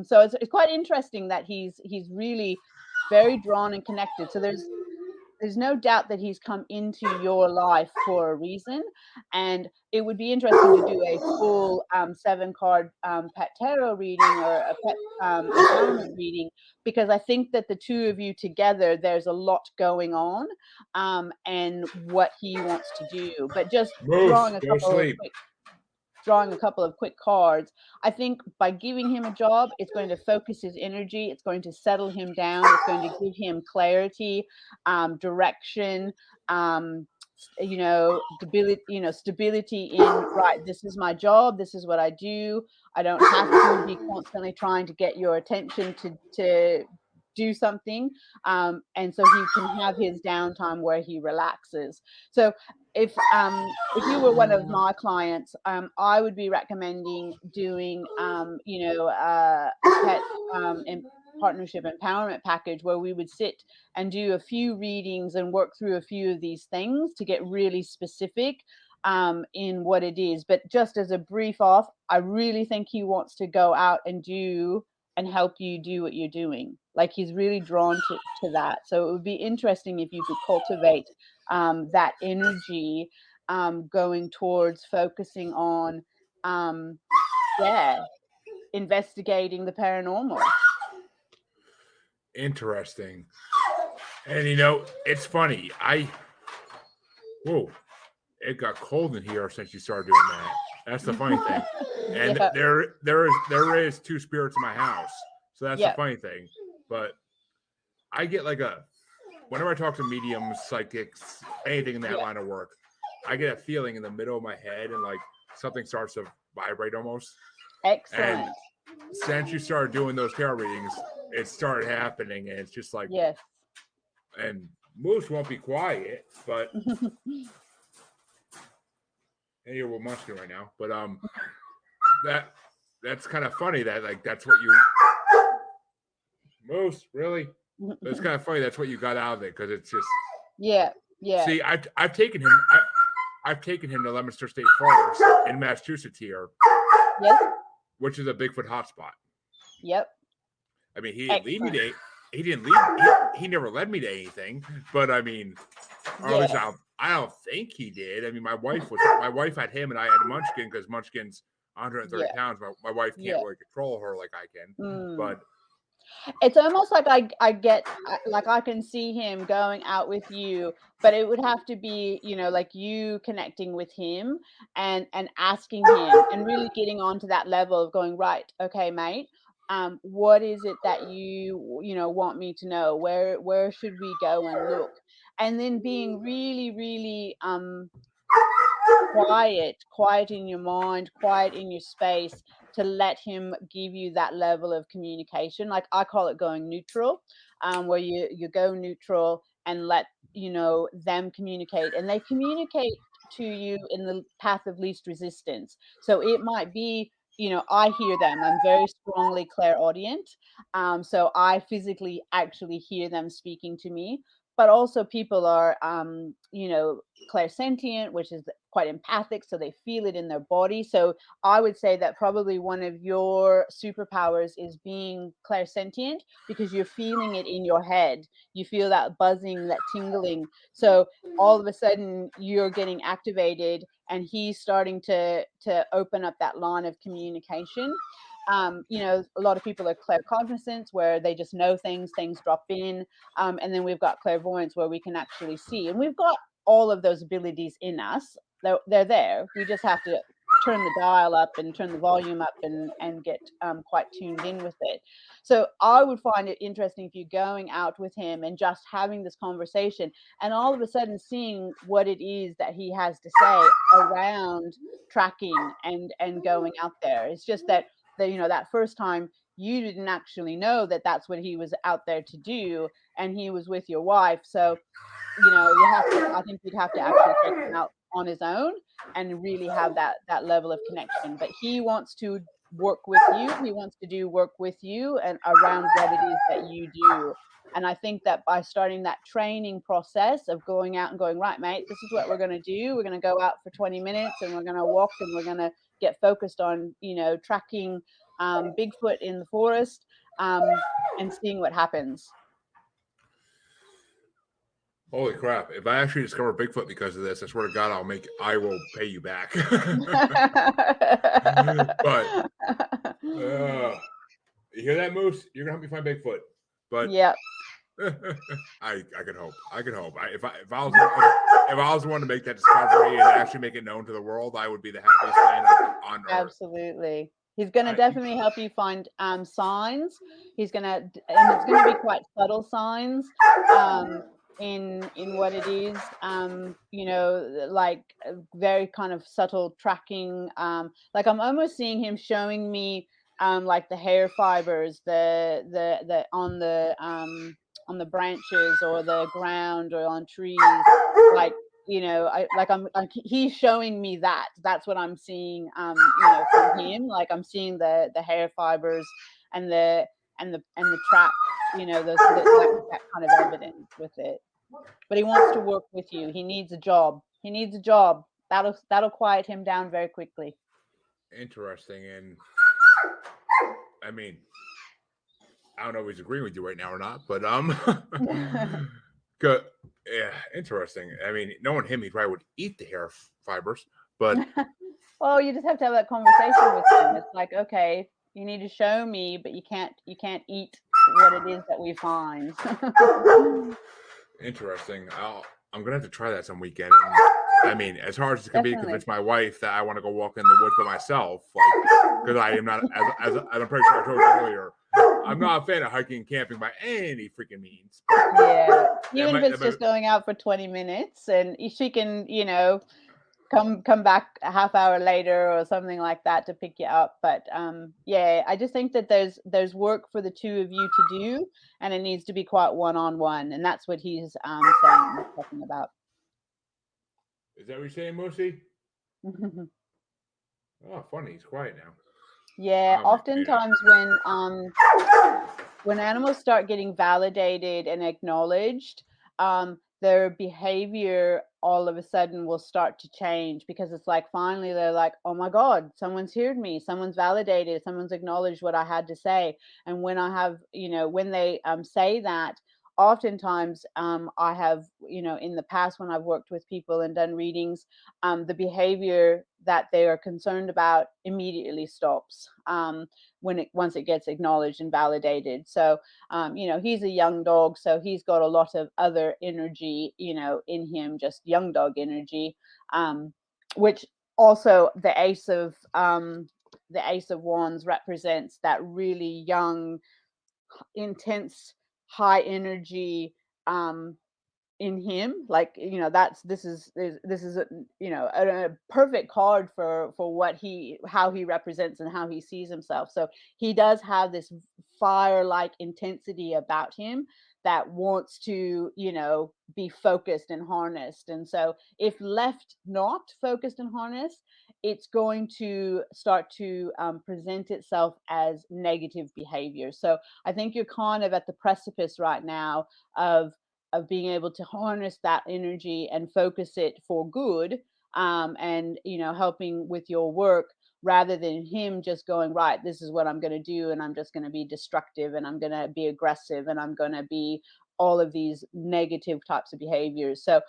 So it's quite interesting that he's really very drawn and connected. So there's no doubt that he's come into your life for a reason, and it would be interesting to do a full 7-card pet tarot reading, or a pet empowerment reading, because I think that the two of you together, there's a lot going on, and what he wants to do. But just Moose, go sleep. drawing a couple of quick cards, I think by giving him a job, it's going to focus his energy, it's going to settle him down, it's going to give him clarity, direction, stability in, right, this is my job, this is what I do. I don't have to be constantly trying to get your attention to do something, and so he can have his downtime where he relaxes. So if you were one of my clients, I would be recommending doing a pet partnership empowerment package, where we would sit and do a few readings and work through a few of these things to get really specific in what it is. But just as a brief off, I really think he wants to go out and do and help you do what you're doing. Like, he's really drawn to that. So it would be interesting if you could cultivate that energy, going towards focusing on investigating the paranormal. Interesting. And it's funny. It got cold in here since you started doing that. That's the funny thing. And Yeah. there is 2 spirits in my house. So that's Yeah. the funny thing. But I get like whenever I talk to mediums, psychics, anything in that Yeah. line of work, I get a feeling in the middle of my head and like something starts to vibrate almost. Excellent. And since you started doing those tarot readings, it started happening, and it's just like, Yes. and Moose won't be quiet, but and you're with Munchkin right now, but that's kind of funny that like that's what you Moose really. It's kind of funny that's what you got out of it because it's just Yeah. See, I've taken him. I've taken him to Leominster State Forest in Massachusetts here, Yes. which is a Bigfoot hotspot. Yep. I mean, he didn't lead me Excellent. to. He didn't lead. He never led me to anything. But I mean, or at least Yes. I don't think he did. I mean, my wife had him, and I had Munchkin because Munchkin's 130 Yeah. pounds. My wife can't Yeah. really control her like I can. Mm. But It's almost like I get like I can see him going out with you, but it would have to be, you know, like you connecting with him and asking him and really getting onto that level of going, right, okay, mate, what is it that you know want me to know? Where should we go and look? And then being really, really quiet in your mind, quiet in your space to let him give you that level of communication. Like I call it going neutral, where you go neutral and let them communicate, and they communicate to you in the path of least resistance. So it might be, I hear them. I'm very strongly clairaudient, so I physically actually hear them speaking to me. But also people are, clairsentient, which is quite empathic, so they feel it in their body. So I would say that probably one of your superpowers is being clairsentient because you're feeling it in your head. You feel that buzzing, that tingling. So all of a sudden you're getting activated and he's starting to open up that line of communication. A lot of people are claircognizant where they just know things drop in. And then we've got clairvoyance where we can actually see. And we've got all of those abilities in us. They're there. We just have to turn the dial up and turn the volume up and get quite tuned in with it. So I would find it interesting if you're going out with him and just having this conversation and all of a sudden seeing what it is that he has to say around tracking and going out there. It's just that that first time you didn't actually know that that's what he was out there to do, and he was with your wife. So I think you'd have to actually take him out on his own and really have that level of connection. But he wants to work with you. He wants to do work with you and around what it is that you do. And I think that by starting that training process of going out and going, right, mate, this is what we're going to do. We're going to go out for 20 minutes and we're going to walk and we're going to get focused on, tracking Bigfoot in the forest and seeing what happens. holy crap! If I actually discover Bigfoot because of this, I swear to God, I will pay you back. But you hear that, Moose? You're gonna help me find Bigfoot. But yeah, I could hope. If I was the one to make that discovery and actually make it known to the world, I would be the happiest man on earth. Absolutely. He's going to definitely help you find signs. And it's going to be quite subtle signs in what it is, like very kind of subtle tracking. Like I'm almost seeing him showing me like the hair fibers, the on the branches or the ground or on trees, like he's showing me that. That's what I'm seeing from him. Like I'm seeing the hair fibers and the track, that kind of evidence with it. But he wants to work with you. He needs a job. That'll quiet him down very quickly. Interesting. And I mean, I don't know if he's agreeing with you right now or not, but good. Yeah, interesting. I mean, knowing him, he probably would eat the hair fibers, but well, you just have to have that conversation with him. It's like, okay, you need to show me, but you can't eat what it is that we find. Interesting. I'm gonna have to try that some weekend. And, I mean, as hard as it can be to convince my wife that I want to go walk in the woods by myself, like because I am not, as I'm pretty sure I told you earlier, I'm not a fan of hiking and camping by any freaking means. But Yeah, that even if might, it's just going out for 20 minutes, and she can, come back a half hour later or something like that to pick you up. But yeah, I just think that there's work for the two of you to do, and it needs to be quite one-on-one, and that's what he's talking about. is that what you're saying, Moosey? Oh, funny. He's quiet now. Yeah, I'll make it. oftentimes when animals start getting validated and acknowledged, their behavior all of a sudden will start to change, because it's like finally they're like, oh my God, someone's heard me, someone's validated, someone's acknowledged what I had to say. And when I have, when they say that, oftentimes I have, in the past when I've worked with people and done readings, the behavior that they are concerned about immediately stops. Once it gets acknowledged and validated. So he's a young dog, so he's got a lot of other energy, in him, just young dog energy, which also the Ace of Wands represents that really young, intense, high energy in him. Like, this is a perfect card for how he represents and how he sees himself. So he does have this fire like intensity about him that wants to be focused and harnessed. And so if left not focused and harnessed, it's going to start to present itself as negative behavior. So I think you're kind of at the precipice right now of being able to harness that energy and focus it for good, and helping with your work, rather than him just going, right, this is what I'm going to do, and I'm just going to be destructive, and I'm going to be aggressive, and I'm going to be all of these negative types of behaviors. So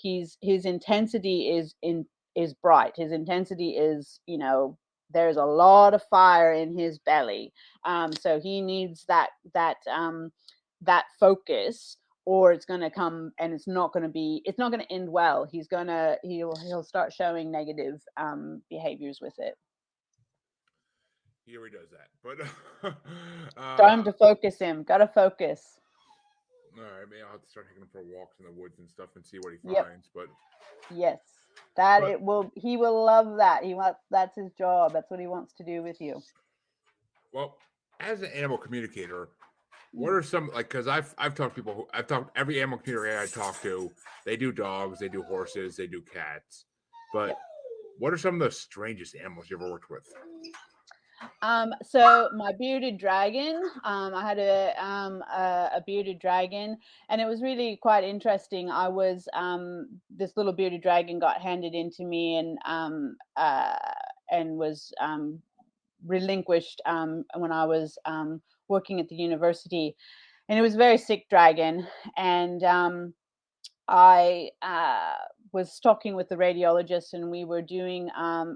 his intensity is bright. His intensity is, there's a lot of fire in his belly. So he needs that focus, or it's going to come and it's not going to end well. He'll start showing negative behaviors with it. He already does that. But Time to focus him. Gotta focus. all right, maybe I'll have to start taking him for walks in the woods and stuff and see what he Yep. finds. But Yes. But- He will love that. That's his job. That's what he wants to do with you. well, as an animal communicator, what are some, like, because I've talked to people I've talked every animal communicator I talk to, they do dogs, they do horses, they do cats. But Yep. what are some of the strangest animals you ever worked with? So my bearded dragon, I had a bearded dragon, and it was really quite interesting. I was this little bearded dragon got handed into me, and was relinquished when I was working at the university, and it was a very sick dragon. And I was talking with the radiologist, and we were doing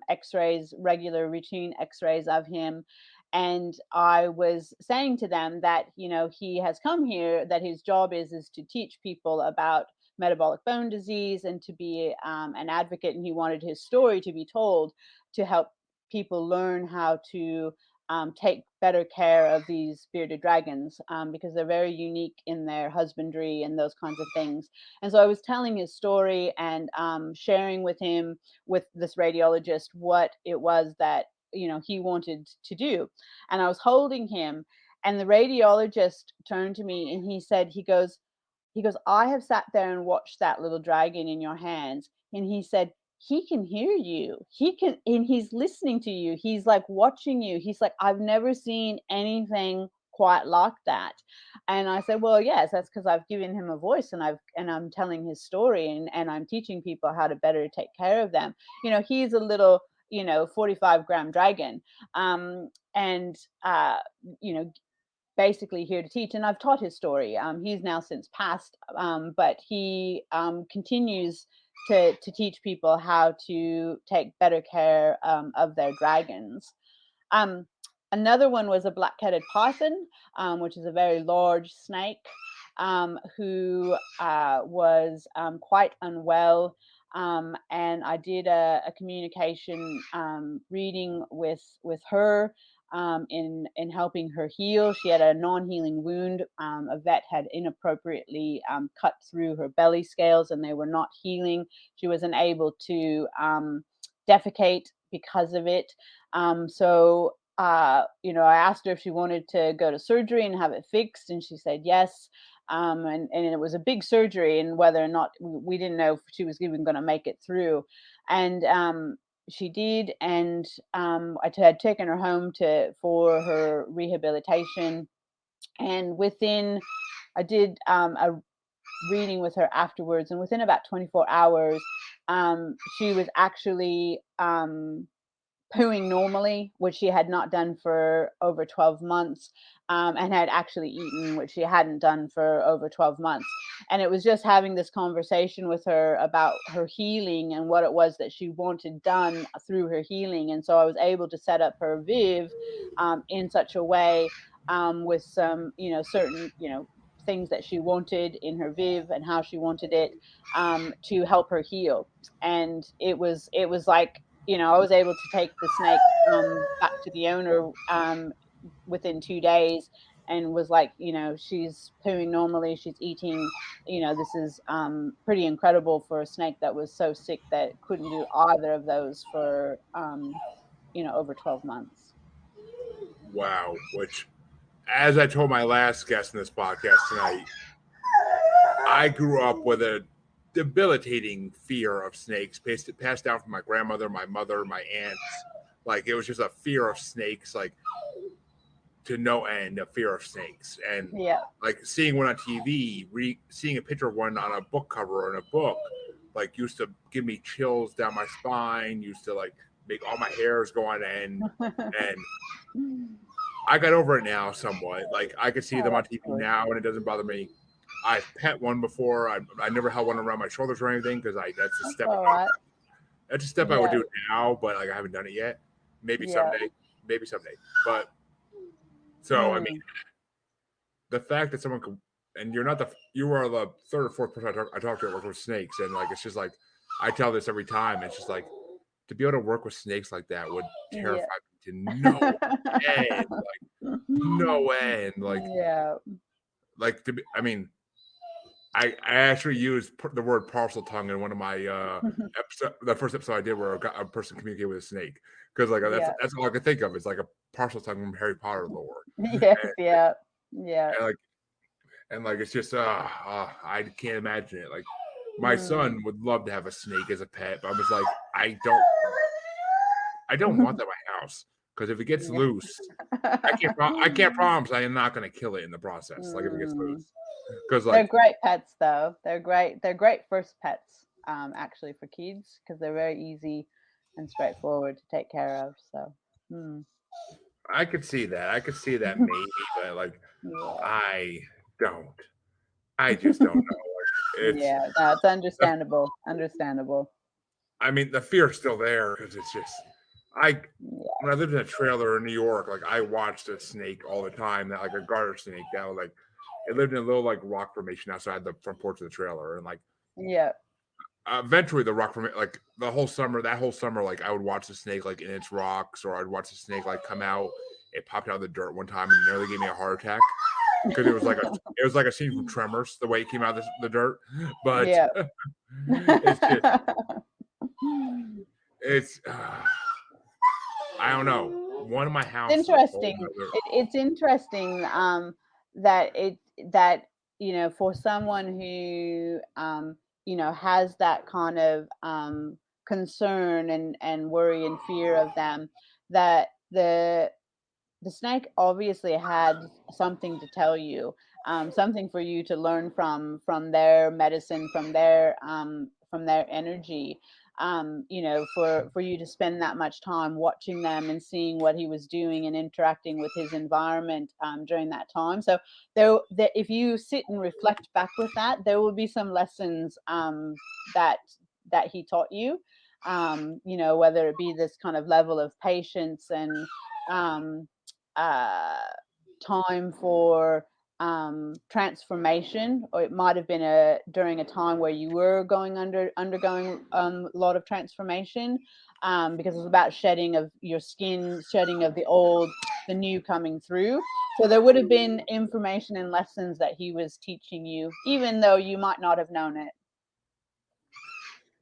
x-rays, regular routine x-rays of him. And I was saying to them that, he has come here, that his job is to teach people about metabolic bone disease and to be an advocate. And he wanted his story to be told to help people learn how to take better care of these bearded dragons, because they're very unique in their husbandry and those kinds of things. And so I was telling his story and sharing with him, with this radiologist, what it was that he wanted to do. And I was holding him, and the radiologist turned to me and he goes, I have sat there and watched that little dragon in your hands. And he said, he can hear you. And he's listening to you. He's like watching you. He's like, I've never seen anything quite like that. And I said, well, yes, that's because I've given him a voice, and I'm telling his story, and I'm teaching people how to better take care of them. He's a little, 45-gram dragon. And basically here to teach, and I've taught his story. He's now since passed, but he continues to teach people how to take better care of their dragons. Another one was a black-headed python, which is a very large snake, who was quite unwell. And I did a communication reading with her. in helping her heal. She had a non-healing wound. A vet had inappropriately cut through her belly scales, and they were not healing. She wasn't able to defecate because of it. So I asked her if she wanted to go to surgery and have it fixed, and she said yes. And it was a big surgery, and whether or not we didn't know if she was even going to make it through. And she did, and I had taken her home for her rehabilitation. And I did a reading with her afterwards, and within about 24 hours, she was actually pooing normally, which she had not done for over 12 months, and had actually eaten, which she hadn't done for over 12 months. And it was just having this conversation with her about her healing and what it was that she wanted done through her healing. And so I was able to set up her Viv in such a way, with some, certain, things that she wanted in her Viv and how she wanted it, to help her heal. And it was like, I was able to take the snake back to the owner within 2 days, and was like, she's pooing normally, she's eating. This is pretty incredible for a snake that was so sick that it couldn't do either of those for over 12 months. Wow. Which, as I told my last guest in this podcast tonight, I grew up with a debilitating fear of snakes, passed down from my grandmother, my mother, my aunts. Like, it was just a fear of snakes, like, to no end, a fear of snakes. And Yeah. like seeing one on TV, seeing a picture of one on a book cover or in a book, like, used to give me chills down my spine, used to like make all my hairs go on end. And I got over it now somewhat. Like, I could see them on TV now, and it doesn't bother me. I've pet one before. I never held one around my shoulders or anything, because that's a step. Right. That's a step I would do now, but like, I haven't done it yet. Maybe someday. But so I mean, the fact that someone could, and you are the third or fourth person I talk to that work with snakes, and like, it's just like, I tell this every time. It's just like, to be able to work with snakes like that would terrify me to no end. Like, no end. Like, like, to be, I mean, I actually used the word parcel tongue in one of my episode, the first episode I did, where a person communicated with a snake, because like, that's all I could think of. It's like a parcel tongue from Harry Potter lore. Yeah. And like, it's just I can't imagine it. Like, my son would love to have a snake as a pet, but I was like, I don't want that in my house, because if it gets loose, I can't promise I am not going to kill it in the process. Like, if it gets loose, because like, they're great pets though. They're great first pets, actually, for kids, because they're very easy and straightforward to take care of. So I could see that maybe, but like, I just don't know. Like, it's understandable. I mean, the fear's still there, because it's just, when I lived in a trailer in New York, like, I watched a snake all the time, that like a garter snake that was like, it lived in a little like rock formation outside the front porch of the trailer, and like, eventually the rock formation, like, that whole summer, like, I would watch the snake like in its rocks, or I'd watch the snake like come out. It popped out of the dirt one time and nearly gave me a heart attack, because it was like a scene from Tremors, the way it came out of the dirt. But it's just, it's I don't know. One of my houses. It's interesting that for someone who has that kind of concern and worry and fear of them, that the snake obviously had something to tell you, something for you to learn from their medicine, from their energy. For you to spend that much time watching them and seeing what he was doing and interacting with his environment during that time. So if you sit and reflect back with that, there will be some lessons that he taught you. Whether it be this kind of level of patience and time for transformation, or it might have been during a time where you were undergoing a lot of transformation, because it was about shedding of your skin, shedding of the old the new coming through. So there would have been information and lessons that he was teaching you, even though you might not have known it.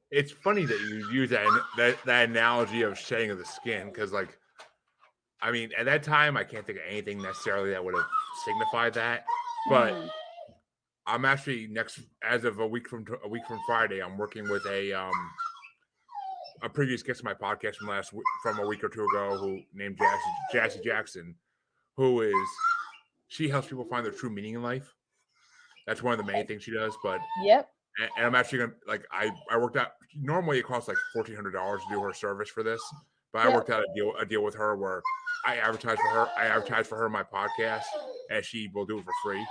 It's funny that you use that analogy of shedding of the skin, because like, I mean, at that time I can't think of anything necessarily that would have signified that, but Mm. I'm actually as of a week from Friday, I'm working with a previous guest of my podcast from a week or two ago, who named Jassy Jackson, she helps people find their true meaning in life. That's one of the main things she does. But Yep. and I'm actually gonna, like, I worked out, normally it costs like $1,400 to do her service for this, but I Yep. worked out a deal with her where I advertise for her in my podcast, and she will do it for free.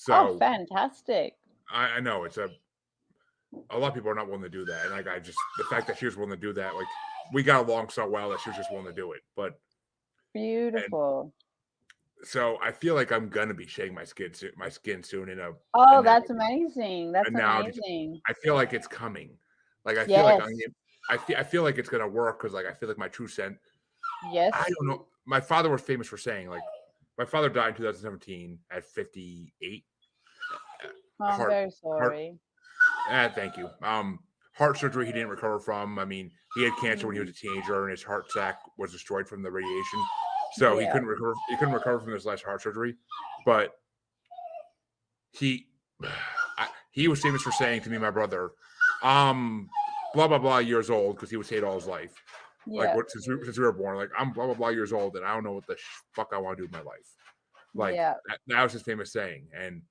Oh, So fantastic. I know it's a lot of people are not willing to do that, and like, the fact that she was willing to do that, like, we got along so well that she was just willing to do it. But Beautiful. so I feel like I'm gonna be shedding my skin soon in a Oh, analogy. that's amazing. That's Analogy. amazing. I feel like it's coming. Like, I feel Yes. like I feel like it's gonna work, because like, I feel like my true scent. Yes. I don't know. My father was famous for saying, like, my father died in 2017 at 58. Oh, I'm very sorry. Thank you. Heart surgery he didn't recover from. I mean, he had cancer when he was a teenager, and his heart sac was destroyed from the radiation, so he Yeah. couldn't recover. He couldn't recover from his last heart surgery. But he was famous for saying to me, my brother, blah blah blah years old, because he would say it all his life. Yeah. Like, since we were born, like, I'm blah blah blah years old, and I don't know what the fuck I want to do with my life. Like, Yeah. that was his famous saying, and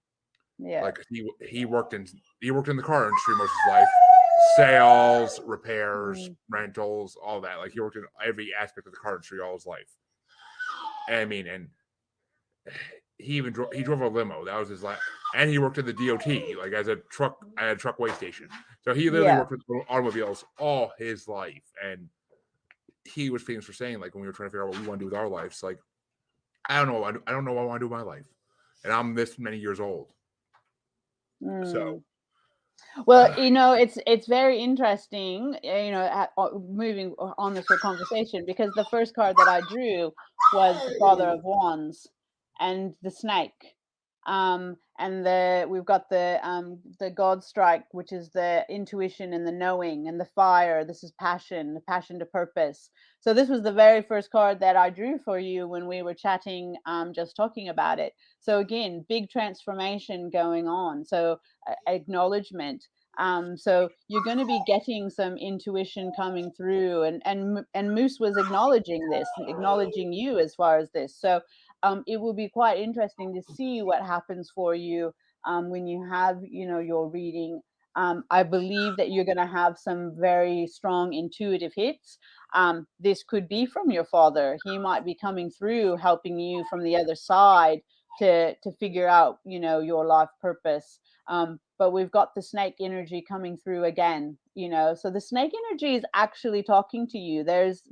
Yeah. like, he worked in the car industry most of his life, sales, repairs, rentals, all that. Like, he worked in every aspect of the car industry all his life. And I mean, and he drove a limo. That was his life. And he worked at the DOT, like, at a truck weigh station. So he literally Yeah. worked with automobiles all his life. And he was famous for saying, like, when we were trying to figure out what we want to do with our lives, like, I don't know what I want to do with my life, and I'm this many years old. So, well, it's very interesting, moving on this whole conversation, because the first card that I drew was the Father of Wands and the snake. And we've got the God strike, which is the intuition and the knowing, and the fire. This is passion, the passion to purpose. So this was the very first card that I drew for you when we were chatting, just talking about it. So again, big transformation going on. So acknowledgement. So you're going to be getting some intuition coming through, and Moose was acknowledging you as far as this. So it will be quite interesting to see what happens for you when you have, your reading. I believe that you're going to have some very strong intuitive hits. This could be from your father. He might be coming through, helping you from the other side to figure out, your life purpose. But we've got the snake energy coming through again, so the snake energy is actually talking to you. There's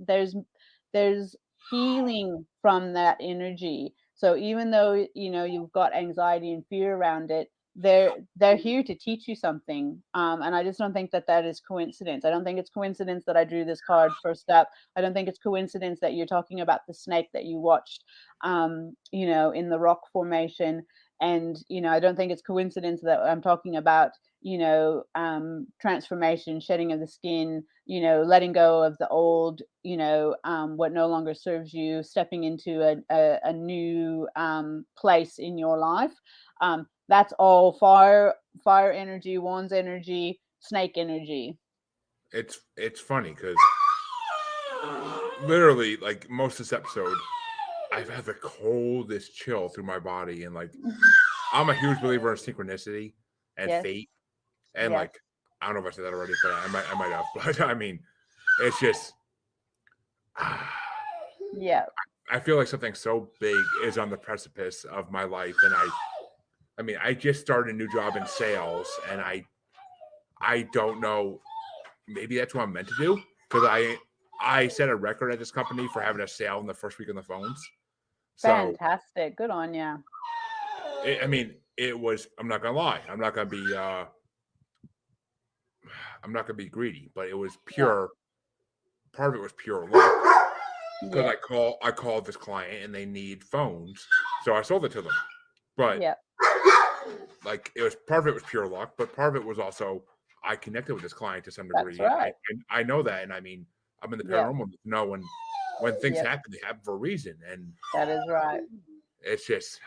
healing from that energy. So even though, you've got anxiety and fear around it, they're here to teach you something. And I just don't think that is coincidence. I don't think it's coincidence that I drew this card first up. I don't think it's coincidence that you're talking about the snake that you watched, in the rock formation. And, I don't think it's coincidence that I'm talking about, transformation, shedding of the skin, letting go of the old, what no longer serves you, stepping into a new place in your life. That's all fire energy, wands energy, snake energy. it's funny because literally, like, most of this episode, I've had the coldest chill through my body, and like, I'm a huge believer in synchronicity and Yes. fate, and Yes. like, I don't know if I said that already, but I might have. But I mean, it's just, Yeah. I feel like something so big is on the precipice of my life, and I mean, I just started a new job in sales, and I don't know. Maybe that's what I'm meant to do, because I set a record at this company for having a sale in the first week on the phones. So, Fantastic. Good on you. I mean, it was. I'm not gonna lie. I'm not gonna be greedy, but it was pure. Part of it was pure luck. because Yeah. I called this client and they need phones, so I sold it to them. But Yeah. like it was part of it was pure luck, but part of it was also I connected with this client to some That's degree, right. and I know that, and I mean I'm in the Yeah. paranormal. No, when things Yep. happen, they happen for a reason, and That is right. it's just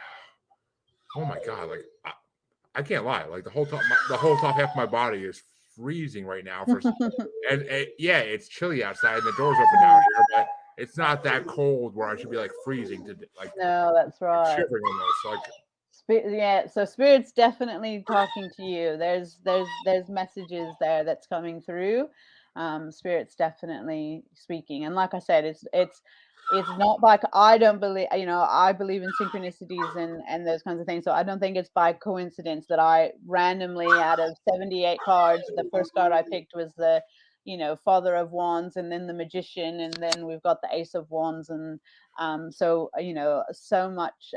oh my god, like I can't lie, like the whole top half of my body is freezing right now for, and yeah, it's chilly outside, and the door's open down here, but it's not that cold where I should be like freezing to like No, that's right. shivering almost. Like Yeah, so spirit's definitely talking to you. There's messages there that's coming through. Spirit's definitely speaking, and like I said, it's not like I don't believe. I believe in synchronicities and those kinds of things. So I don't think it's by coincidence that I randomly, out of 78 cards, the first card I picked was the Father of Wands, and then the Magician, and then we've got the Ace of Wands, and so so much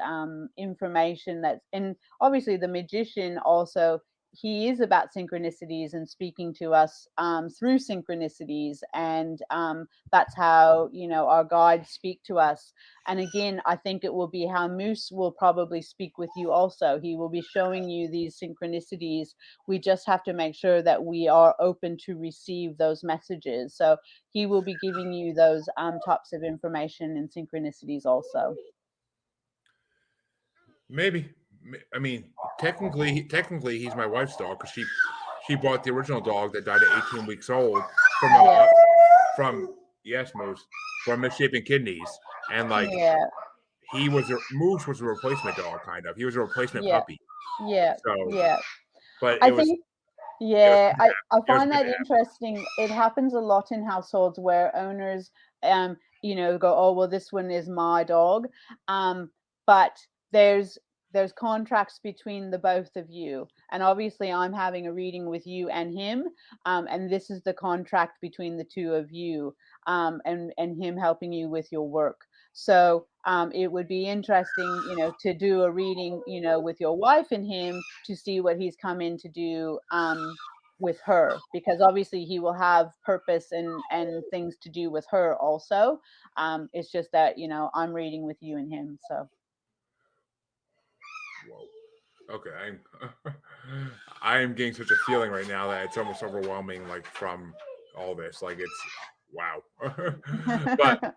information that's, and obviously the Magician also, he is about synchronicities and speaking to us through synchronicities, and that's how our guides speak to us. And again, I think it will be how Moose will probably speak with you also. He will be showing you these synchronicities. We just have to make sure that we are open to receive those messages. So he will be giving you those types of information and synchronicities also. maybe, I mean, technically, he's my wife's dog because she bought the original dog that died at 18 weeks old from Yeah. from yes, Moose, from misshapen kidneys, and like Yeah. Moose was a replacement dog, kind of. He was a replacement Yeah. puppy. Yeah. So, Yeah. but I think, it was yeah, I it was find meant that to happen. interesting. It happens a lot in households where owners, go, oh, well, this one is my dog. But there's contracts between the both of you. And obviously I'm having a reading with you and him. And this is the contract between the two of you, and him helping you with your work. So it would be interesting, to do a reading, with your wife and him to see what he's come in to do with her, because obviously he will have purpose and things to do with her also. It's just that I'm reading with you and him. So Whoa. Okay, I'm getting such a feeling right now that it's almost overwhelming, like from all this. Like it's wow. But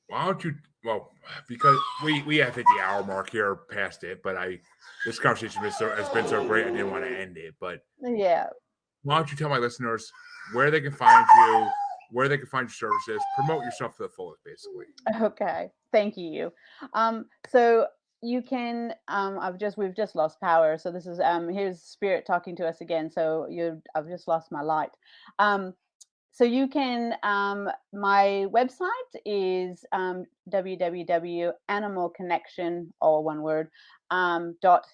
why don't you? Well, because we have hit the hour mark here, past it. But this conversation has been so great, I didn't want to end it. But yeah. why don't you tell my listeners where they can find you, where they can find your services, promote yourself to the fullest, basically. Okay, thank you. So you can we've just lost power, so this is here's spirit talking to us again. So I've just lost my light. So you can, my website is www.animalconnection, all one word,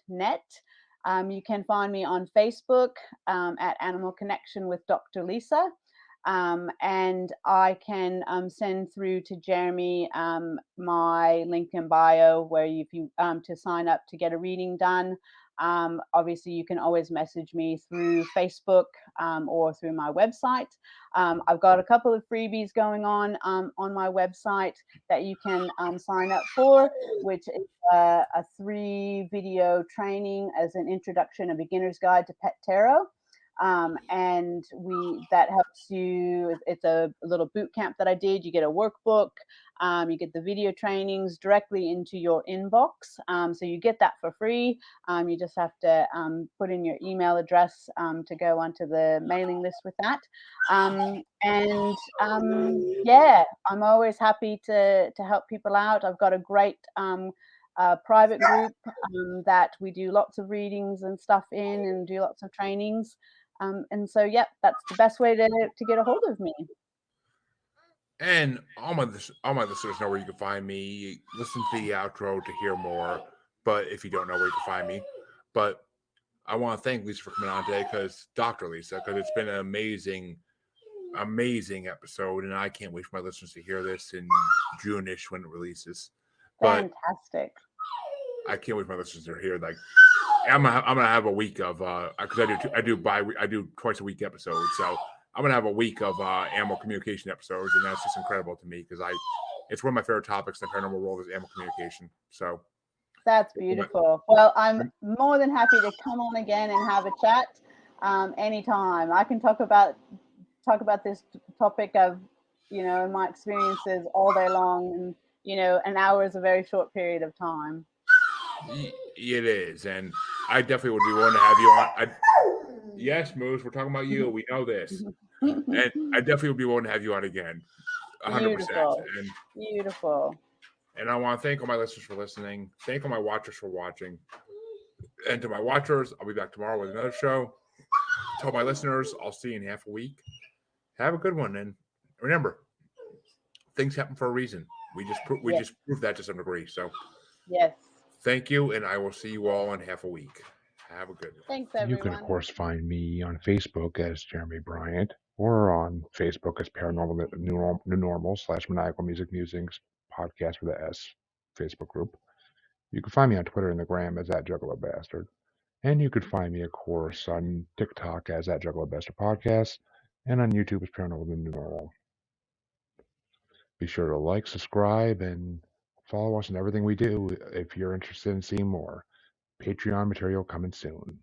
.net. You can find me on Facebook at Animal Connection with Dr. Lisa. And I can send through to Jeremy my link in bio, where if you to sign up to get a reading done. Obviously, you can always message me through Facebook or through my website. I've got a couple of freebies going on my website that you can sign up for, which is a 3-video training as an introduction, a beginner's guide to pet tarot. And that helps you. It's a little boot camp that I did. You get a workbook, you get the video trainings directly into your inbox. So you get that for free. You just have to put in your email address to go onto the mailing list with that. Yeah, I'm always happy to help people out. I've got a great private group that we do lots of readings and stuff in, and do lots of trainings. And so, yeah, that's the best way to get a hold of me. And all my listeners know where you can find me. Listen to the outro to hear more. But if you don't know where you can find me, but I want to thank Lisa for coming on today, Dr. Lisa, because it's been an amazing episode, and I can't wait for my listeners to hear this in June-ish when it releases. But Fantastic. I can't wait for my listeners to hear. Like, I'm gonna have a week of because I do twice a week episodes, so I'm gonna have a week of animal communication episodes, and that's just incredible to me because it's one of my favorite topics in the paranormal world is animal communication. So That's beautiful. Well, I'm more than happy to come on again and have a chat anytime. I can talk about this topic of my experiences all day long, and an hour is a very short period of time. It is, and I definitely would be willing to have you on. Yes, Moose, we're talking about you. We know this, and I definitely would be willing to have you on again, 100%. Beautiful. Beautiful. And I want to thank all my listeners for listening. Thank all my watchers for watching. And to my watchers, I'll be back tomorrow with another show. To all my listeners, I'll see you in half a week. Have a good one, and remember, things happen for a reason. We just proved that to some degree. So yes. Thank you, and I will see you all in half a week. Have a good one. Thanks, everyone. You can, of course, find me on Facebook as Jeremy Bryant, or on Facebook as Paranormal New Normal / Maniacal Music Musings Podcast with the S Facebook group. You can find me on Twitter and the Gram as @JuggaloBastard. And you could find me, of course, on TikTok as @JuggaloBastard Podcast, and on YouTube as Paranormal New Normal. Be sure to like, subscribe, and follow us in everything we do if you're interested in seeing more. Patreon material coming soon.